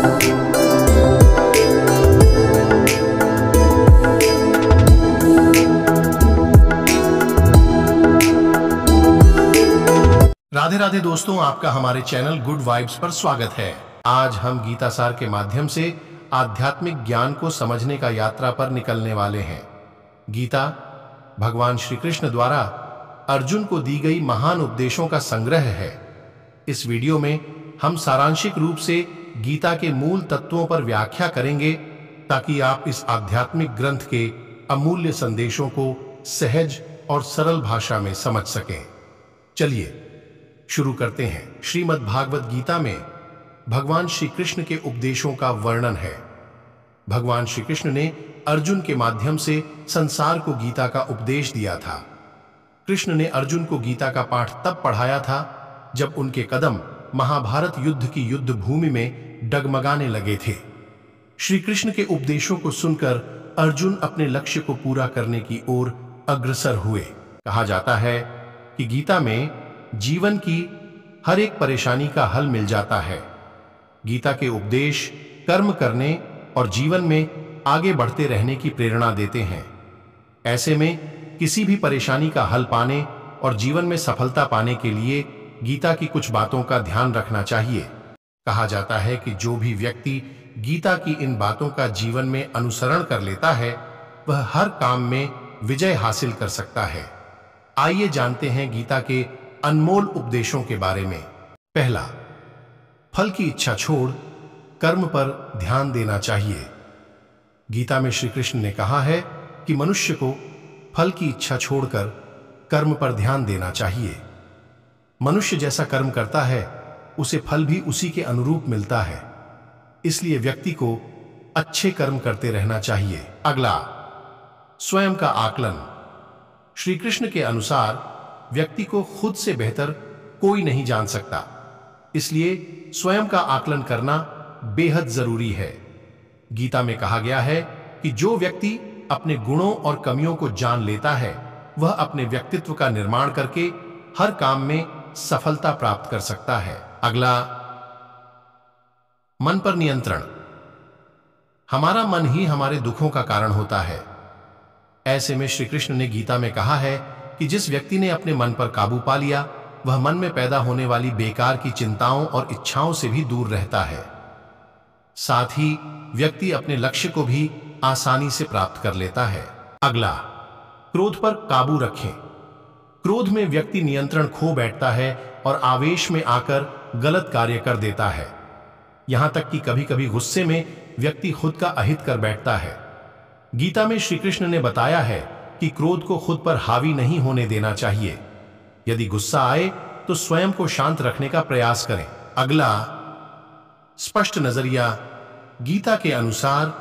राधे राधे दोस्तों, आपका हमारे चैनल गुड वाइब्स पर स्वागत है। आज हम गीता सार के माध्यम से आध्यात्मिक ज्ञान को समझने का यात्रा पर निकलने वाले हैं। गीता भगवान श्री कृष्ण द्वारा अर्जुन को दी गई महान उपदेशों का संग्रह है। इस वीडियो में हम सारांशिक रूप से गीता के मूल तत्वों पर व्याख्या करेंगे ताकि आप इस आध्यात्मिक ग्रंथ के अमूल्य संदेशों को सहज और सरल भाषा में समझ सकें। चलिए शुरू करते हैं। श्रीमद् भागवत गीता में भगवान श्री कृष्ण के उपदेशों का वर्णन है। भगवान श्री कृष्ण ने अर्जुन के माध्यम से संसार को गीता का उपदेश दिया था। कृष्ण ने अर्जुन को गीता का पाठ तब पढ़ाया था जब उनके कदम महाभारत युद्ध की युद्ध भूमि में डगमगाने लगे थे। श्री कृष्ण के उपदेशों को सुनकर अर्जुन अपने लक्ष्य को पूरा करने की ओर अग्रसर हुए। कहा जाता है कि गीता में जीवन की हर एक परेशानी का हल मिल जाता है। गीता के उपदेश कर्म करने और जीवन में आगे बढ़ते रहने की प्रेरणा देते हैं। ऐसे में किसी भी परेशानी का हल पाने और जीवन में सफलता पाने के लिए गीता की कुछ बातों का ध्यान रखना चाहिए। कहा जाता है कि जो भी व्यक्ति गीता की इन बातों का जीवन में अनुसरण कर लेता है वह हर काम में विजय हासिल कर सकता है। आइए जानते हैं गीता के अनमोल उपदेशों के बारे में। पहला, फल की इच्छा छोड़ कर्म पर ध्यान देना चाहिए। गीता में श्री कृष्ण ने कहा है कि मनुष्य को फल की इच्छा छोड़कर कर्म पर ध्यान देना चाहिए। मनुष्य जैसा कर्म करता है उसे फल भी उसी के अनुरूप मिलता है, इसलिए व्यक्ति को अच्छे कर्म करते रहना चाहिए। अगला, स्वयं का आकलन। श्री कृष्ण के अनुसार व्यक्ति को खुद से बेहतर कोई नहीं जान सकता, इसलिए स्वयं का आकलन करना बेहद जरूरी है। गीता में कहा गया है कि जो व्यक्ति अपने गुणों और कमियों को जान लेता है वह अपने व्यक्तित्व का निर्माण करके हर काम में सफलता प्राप्त कर सकता है। अगला, मन पर नियंत्रण। हमारा मन ही हमारे दुखों का कारण होता है। ऐसे में श्री कृष्ण ने गीता में कहा है कि जिस व्यक्ति ने अपने मन पर काबू पा लिया वह मन में पैदा होने वाली बेकार की चिंताओं और इच्छाओं से भी दूर रहता है। साथ ही व्यक्ति अपने लक्ष्य को भी आसानी से प्राप्त कर लेता है। अगला, क्रोध पर काबू रखें। क्रोध में व्यक्ति नियंत्रण खो बैठता है और आवेश में आकर गलत कार्य कर देता है। यहां तक कि कभी कभी गुस्से में व्यक्ति खुद का अहित कर बैठता है। गीता में श्री कृष्ण ने बताया है कि क्रोध को खुद पर हावी नहीं होने देना चाहिए। यदि गुस्सा आए तो स्वयं को शांत रखने का प्रयास करें। अगला, स्पष्ट नजरिया। गीता के अनुसार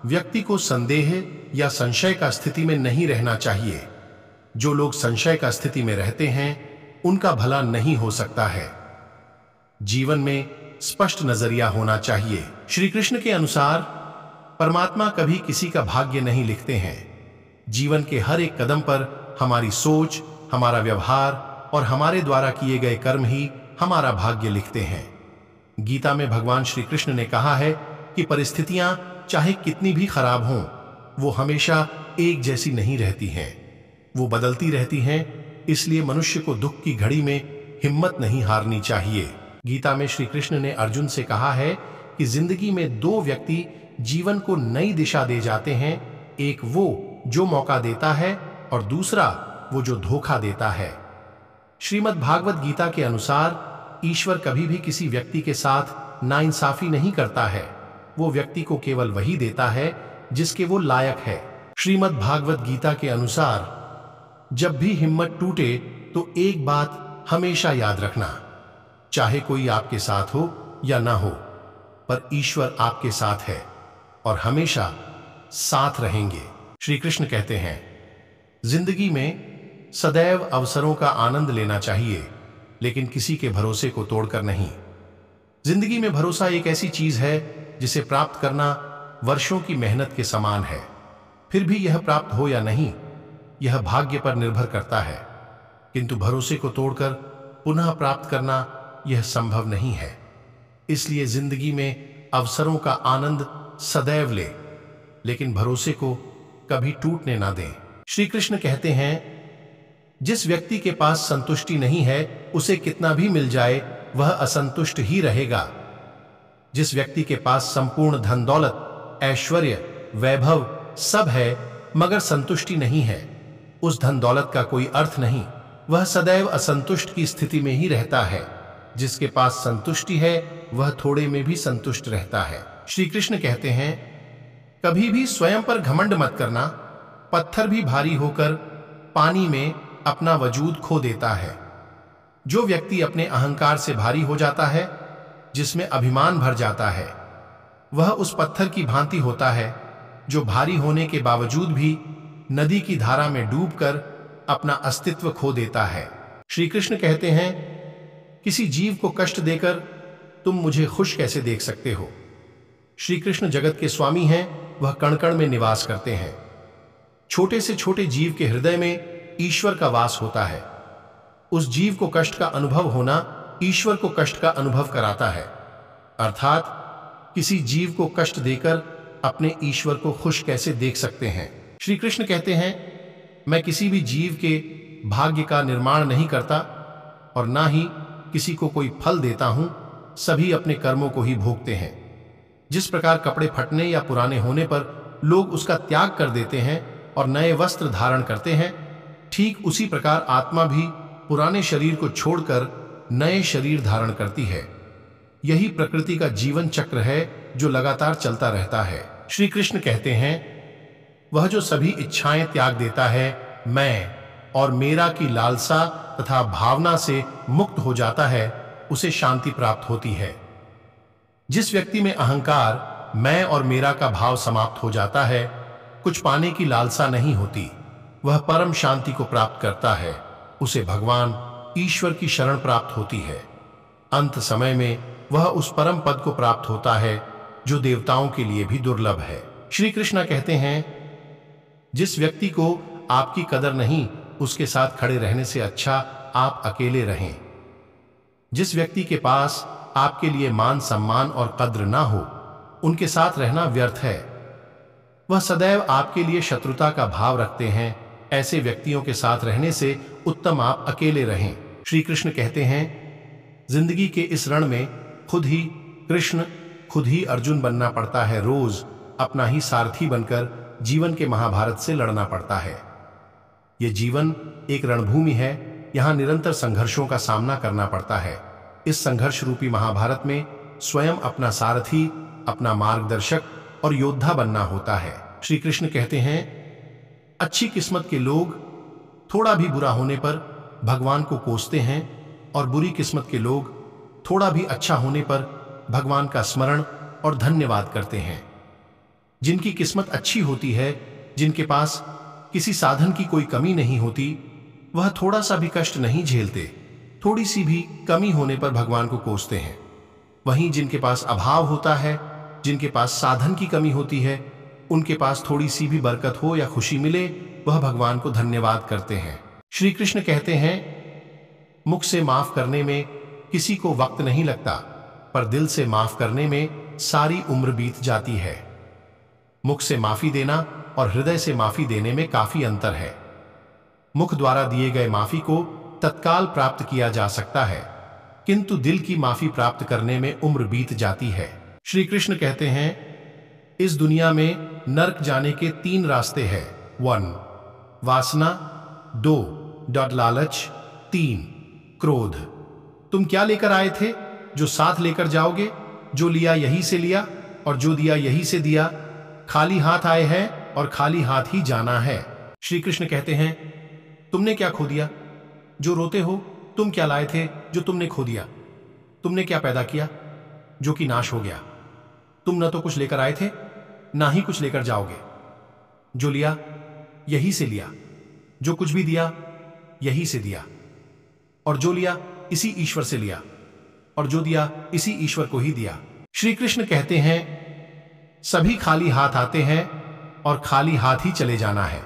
व्यक्ति को संदेह या संशय का स्थिति में नहीं रहना चाहिए। जो लोग संशय का स्थिति में रहते हैं उनका भला नहीं हो सकता है। जीवन में स्पष्ट नजरिया होना चाहिए। श्री कृष्ण के अनुसार परमात्मा कभी किसी का भाग्य नहीं लिखते हैं। जीवन के हर एक कदम पर हमारी सोच, हमारा व्यवहार और हमारे द्वारा किए गए कर्म ही हमारा भाग्य लिखते हैं। गीता में भगवान श्री कृष्ण ने कहा है कि परिस्थितियां चाहे कितनी भी खराब हों वो हमेशा एक जैसी नहीं रहती हैं, वो बदलती रहती हैं। इसलिए मनुष्य को दुख की घड़ी में हिम्मत नहीं हारनी चाहिए। गीता में श्री कृष्ण ने अर्जुन से कहा है कि जिंदगी में दो व्यक्ति जीवन को नई दिशा दे जाते हैं, एक वो जो मौका देता है और दूसरा वो जो धोखा देता है। श्रीमद् भागवत गीता के अनुसार ईश्वर कभी भी किसी व्यक्ति के साथ नाइंसाफी नहीं करता है। वो व्यक्ति को केवल वही देता है जिसके वो लायक है। श्रीमद् भागवत गीता के अनुसार जब भी हिम्मत टूटे तो एक बात हमेशा याद रखना, चाहे कोई आपके साथ हो या ना हो, पर ईश्वर आपके साथ है और हमेशा साथ रहेंगे। श्री कृष्ण कहते हैं, जिंदगी में सदैव अवसरों का आनंद लेना चाहिए, लेकिन किसी के भरोसे को तोड़कर नहीं। जिंदगी में भरोसा एक ऐसी चीज है जिसे प्राप्त करना वर्षों की मेहनत के समान है। फिर भी यह प्राप्त हो या नहीं, यह भाग्य पर निर्भर करता है, किंतु भरोसे को तोड़कर पुनः प्राप्त करना यह संभव नहीं है। इसलिए जिंदगी में अवसरों का आनंद सदैव ले, लेकिन भरोसे को कभी टूटने ना दें। श्री कृष्ण कहते हैं, जिस व्यक्ति के पास संतुष्टि नहीं है, उसे कितना भी मिल जाए वह असंतुष्ट ही रहेगा। जिस व्यक्ति के पास संपूर्ण धन दौलत, ऐश्वर्य, वैभव सब है मगर संतुष्टि नहीं है, उस धन दौलत का कोई अर्थ नहीं, वह सदैव असंतुष्ट की स्थिति में ही रहता है। जिसके पास संतुष्टि है वह थोड़े में भी संतुष्ट रहता है। श्री कृष्ण कहते हैं, कभी भी स्वयं पर घमंड मत करना। पत्थर भी भारी होकर पानी में अपना वजूद खो देता है। जो व्यक्ति अपने अहंकार से भारी हो जाता है, जिसमें अभिमान भर जाता है, वह उस पत्थर की भांति होता है जो भारी होने के बावजूद भी नदी की धारा में डूबकर अपना अस्तित्व खो देता है। श्री कृष्ण कहते हैं, किसी जीव को कष्ट देकर तुम मुझे खुश कैसे देख सकते हो। श्री कृष्ण जगत के स्वामी हैं, वह कण कण में निवास करते हैं। छोटे से छोटे जीव के हृदय में ईश्वर का वास होता है। उस जीव को कष्ट का अनुभव होना ईश्वर को कष्ट का अनुभव कराता है। अर्थात किसी जीव को कष्ट देकर अपने ईश्वर को खुश कैसे देख सकते हैं। श्री कृष्ण कहते हैं, मैं किसी भी जीव के भाग्य का निर्माण नहीं करता और ना ही किसी को कोई फल देता हूं, सभी अपने कर्मों को ही भोगते हैं। जिस प्रकार कपड़े फटने या पुराने होने पर लोग उसका त्याग कर देते हैं और नए वस्त्र धारण करते हैं, ठीक उसी प्रकार आत्मा भी पुराने शरीर को छोड़कर नए शरीर धारण करती है। यही प्रकृति का जीवन चक्र है जो लगातार चलता रहता है। श्री कृष्ण कहते हैं, वह जो सभी इच्छाएं त्याग देता है, मैं और मेरा की लालसा तथा भावना से मुक्त हो जाता है, उसे शांति प्राप्त होती है। जिस व्यक्ति में अहंकार, मैं और मेरा का भाव समाप्त हो जाता है, कुछ पाने की लालसा नहीं होती, वह परम शांति को प्राप्त करता है, उसे भगवान ईश्वर की शरण प्राप्त होती है। अंत समय में वह उस परम पद को प्राप्त होता है जो देवताओं के लिए भी दुर्लभ है। श्री कृष्ण कहते हैं, जिस व्यक्ति को आपकी कदर नहीं, उसके साथ खड़े रहने से अच्छा आप अकेले रहें। जिस व्यक्ति के पास आपके लिए मान सम्मान और कद्र ना हो, उनके साथ रहना व्यर्थ है। वह सदैव आपके लिए शत्रुता का भाव रखते हैं। ऐसे व्यक्तियों के साथ रहने से उत्तम आप अकेले रहें। श्री कृष्ण कहते हैं, जिंदगी के इस रण में खुद ही कृष्ण, खुद ही अर्जुन बनना पड़ता है। रोज अपना ही सारथी बनकर जीवन के महाभारत से लड़ना पड़ता है। यह जीवन एक रणभूमि है, यहां निरंतर संघर्षों का सामना करना पड़ता है। इस संघर्ष रूपी महाभारत में स्वयं अपना सारथी, अपना मार्गदर्शक और योद्धा बनना होता है। श्री कृष्ण कहते हैं, अच्छी किस्मत के लोग थोड़ा भी बुरा होने पर भगवान को कोसते हैं और बुरी किस्मत के लोग थोड़ा भी अच्छा होने पर भगवान का स्मरण और धन्यवाद करते हैं। जिनकी किस्मत अच्छी होती है, जिनके पास किसी साधन की कोई कमी नहीं होती, वह थोड़ा सा भी कष्ट नहीं झेलते। थोड़ी सी भी कमी होने पर भगवान को कोसते हैं। वहीं जिनके पास अभाव होता है, जिनके पास साधन की कमी होती है, उनके पास थोड़ी सी भी बरकत हो या खुशी मिले, वह भगवान को धन्यवाद करते हैं। श्री कृष्ण कहते हैं, मुख से माफ करने में किसी को वक्त नहीं लगता, पर दिल से माफ करने में सारी उम्र बीत जाती है। मुख से माफी देना और हृदय से माफी देने में काफी अंतर है। मुख द्वारा दिए गए माफी को तत्काल प्राप्त किया जा सकता है, किंतु दिल की माफी प्राप्त करने में उम्र बीत जाती है। श्री कृष्ण कहते हैं, इस दुनिया में नरक जाने के 3 रास्ते हैं। 1 वासना, 2 लालच, 3 क्रोध। तुम क्या लेकर आए थे जो साथ लेकर जाओगे? जो लिया यही से लिया और जो दिया यही से दिया। खाली हाथ आए हैं और खाली हाथ ही जाना है। श्री कृष्ण कहते हैं, तुमने क्या खो दिया जो रोते हो? तुम क्या लाए थे जो तुमने खो दिया? तुमने क्या पैदा किया जो कि नाश हो गया? तुम न तो कुछ लेकर आए थे, ना ही कुछ लेकर जाओगे। जो लिया यही से लिया, जो कुछ भी दिया यही से दिया, और जो लिया इसी ईश्वर से लिया, और जो दिया इसी ईश्वर को ही दिया। श्री कृष्ण कहते हैं, सभी खाली हाथ आते हैं और खाली हाथ ही चले जाना है।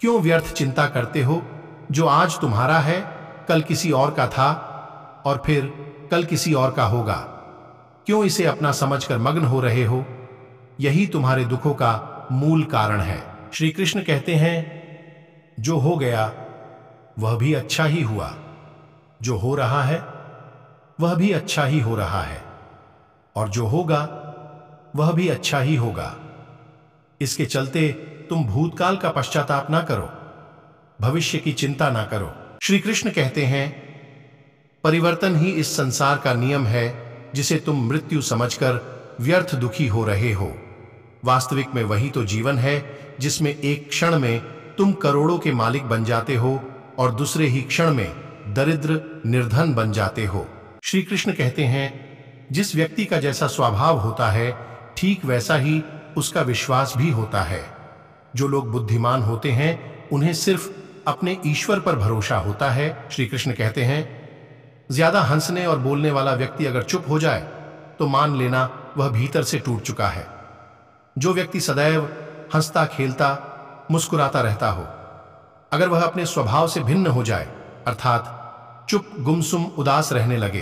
क्यों व्यर्थ चिंता करते हो? जो आज तुम्हारा है कल किसी और का था और फिर कल किसी और का होगा। क्यों इसे अपना समझकर मग्न हो रहे हो? यही तुम्हारे दुखों का मूल कारण है। श्री कृष्ण कहते हैं, जो हो गया वह भी अच्छा ही हुआ, जो हो रहा है वह भी अच्छा ही हो रहा है, और जो होगा वह भी अच्छा ही होगा। इसके चलते तुम भूतकाल का पश्चाताप ना करो, भविष्य की चिंता ना करो। श्री कृष्ण कहते हैं, परिवर्तन ही इस संसार का नियम है जिसे तुम मृत्यु समझकर व्यर्थ दुखी हो रहे हो। वास्तविक में वही तो जीवन है जिसमें एक क्षण में तुम करोड़ों के मालिक बन जाते हो और दूसरे ही क्षण में दरिद्र निर्धन बन जाते हो। श्री कृष्ण कहते हैं, जिस व्यक्ति का जैसा स्वभाव होता है ठीक वैसा ही उसका विश्वास भी होता है। जो लोग बुद्धिमान होते हैं उन्हें सिर्फ अपने ईश्वर पर भरोसा होता है। श्री कृष्ण कहते हैं, ज्यादा हंसने और बोलने वाला व्यक्ति अगर चुप हो जाए तो मान लेना वह भीतर से टूट चुका है। जो व्यक्ति सदैव हंसता खेलता मुस्कुराता रहता हो, अगर वह अपने स्वभाव से भिन्न हो जाए अर्थात चुप गुमसुम उदास रहने लगे,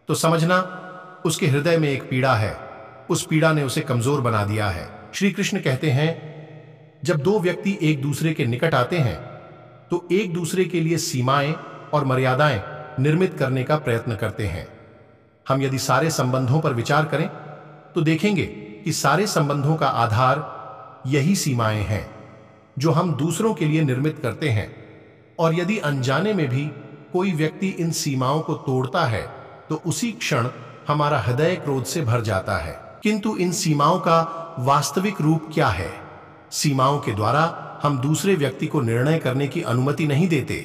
तो समझना उसके हृदय में एक पीड़ा है। उस पीड़ा ने उसे कमजोर बना दिया है। श्री कृष्ण कहते हैं, जब दो व्यक्ति एक दूसरे के निकट आते हैं तो एक दूसरे के लिए सीमाएं और मर्यादाएं निर्मित करने का प्रयत्न करते हैं। हम यदि सारे संबंधों पर विचार करें तो देखेंगे कि सारे संबंधों का आधार यही सीमाएं हैं जो हम दूसरों के लिए निर्मित करते हैं। और यदि अनजाने में भी कोई व्यक्ति इन सीमाओं को तोड़ता है तो उसी क्षण हमारा हृदय क्रोध से भर जाता है। किंतु इन सीमाओं का वास्तविक रूप क्या है? सीमाओं के द्वारा हम दूसरे व्यक्ति को निर्णय करने की अनुमति नहीं देते,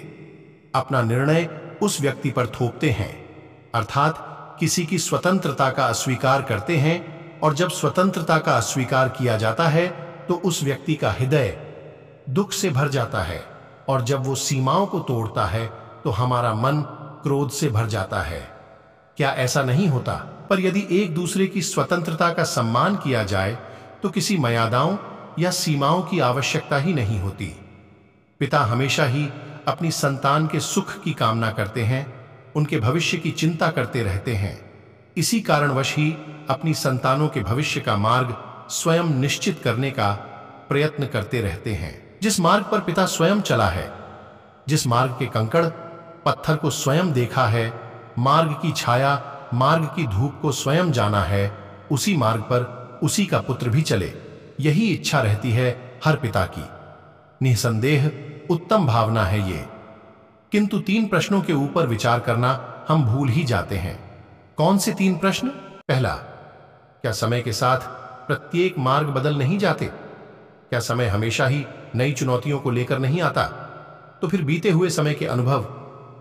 अपना निर्णय उस व्यक्ति पर थोपते हैं, अर्थात किसी की स्वतंत्रता का अस्वीकार करते हैं। और जब स्वतंत्रता का अस्वीकार किया जाता है तो उस व्यक्ति का हृदय दुख से भर जाता है, और जब वो सीमाओं को तोड़ता है तो हमारा मन क्रोध से भर जाता है। क्या ऐसा नहीं होता? पर यदि एक दूसरे की स्वतंत्रता का सम्मान किया जाए तो किसी मर्यादाओं या सीमाओं की आवश्यकता ही नहीं होती। पिता हमेशा ही अपनी संतान के सुख की कामना करते हैं, उनके भविष्य की चिंता करते रहते हैं। इसी कारणवश ही अपनी संतानों के भविष्य का मार्ग स्वयं निश्चित करने का प्रयत्न करते रहते हैं। जिस मार्ग पर पिता स्वयं चला है, जिस मार्ग के कंकड़ पत्थर को स्वयं देखा है, मार्ग की छाया मार्ग की धूप को स्वयं जाना है, उसी मार्ग पर उसी का पुत्र भी चले, यही इच्छा रहती है हर पिता की। निसंदेह उत्तम भावना है ये। किंतु 3 प्रश्नों के ऊपर विचार करना हम भूल ही जाते हैं। कौन से 3 प्रश्न? पहला, क्या समय के साथ प्रत्येक मार्ग बदल नहीं जाते? क्या समय हमेशा ही नई चुनौतियों को लेकर नहीं आता? तो फिर बीते हुए समय के अनुभव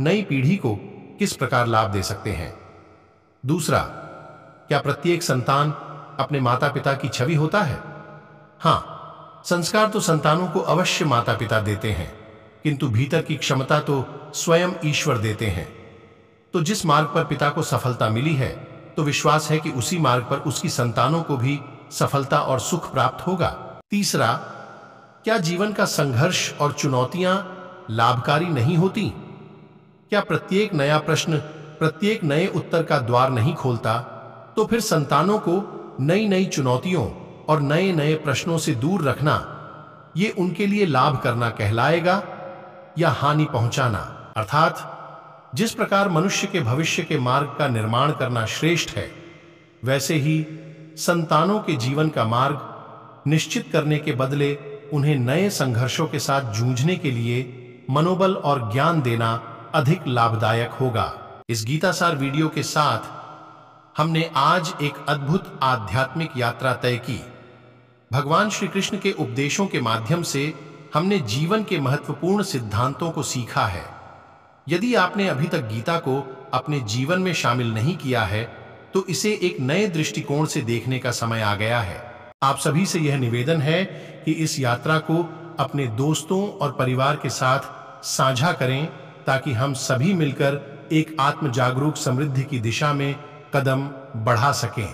नई पीढ़ी को किस प्रकार लाभ दे सकते हैं? दूसरा, क्या प्रत्येक संतान अपने माता पिता की छवि होता है? हाँ, संस्कार तो संतानों को अवश्य माता पिता देते हैं, किंतु भीतर की क्षमता तो स्वयं ईश्वर देते हैं। तो जिस मार्ग पर पिता को सफलता मिली है तो विश्वास है कि उसी मार्ग पर उसकी संतानों को भी सफलता और सुख प्राप्त होगा। तीसरा, क्या जीवन का संघर्ष और चुनौतियां लाभकारी नहीं होती? क्या प्रत्येक नया प्रश्न प्रत्येक नए उत्तर का द्वार नहीं खोलता? तो फिर संतानों को नई नई चुनौतियों और नए नए प्रश्नों से दूर रखना, ये उनके लिए लाभ करना कहलाएगा या हानि पहुंचाना? अर्थात जिस प्रकार मनुष्य के भविष्य के मार्ग का निर्माण करना श्रेष्ठ है, वैसे ही संतानों के जीवन का मार्ग निश्चित करने के बदले उन्हें नए संघर्षों के साथ जूझने के लिए मनोबल और ज्ञान देना अधिक लाभदायक होगा। इस गीतासार वीडियो के साथ हमने आज एक अद्भुत आध्यात्मिक यात्रा तय की। भगवान श्री कृष्ण के उपदेशों के माध्यम से हमने जीवन के महत्वपूर्ण सिद्धांतों को सीखा है। यदि आपने अभी तक गीता को अपने जीवन में शामिल नहीं किया है तो इसे एक नए दृष्टिकोण से देखने का समय आ गया है। आप सभी से यह निवेदन है कि इस यात्रा को अपने दोस्तों और परिवार के साथ साझा करें ताकि हम सभी मिलकर एक आत्म जागरूक समृद्धि की दिशा में कदम बढ़ा सकें।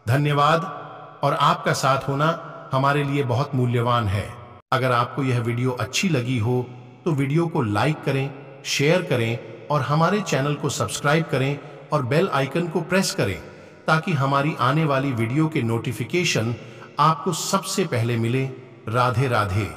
धन्यवाद। और आपका साथ होना हमारे लिए बहुत मूल्यवान है। अगर आपको यह वीडियो अच्छी लगी हो तो वीडियो को लाइक करें, शेयर करें और हमारे चैनल को सब्सक्राइब करें और बेल आइकन को प्रेस करें ताकि हमारी आने वाली वीडियो के नोटिफिकेशन आपको सबसे पहले मिले। राधे राधे।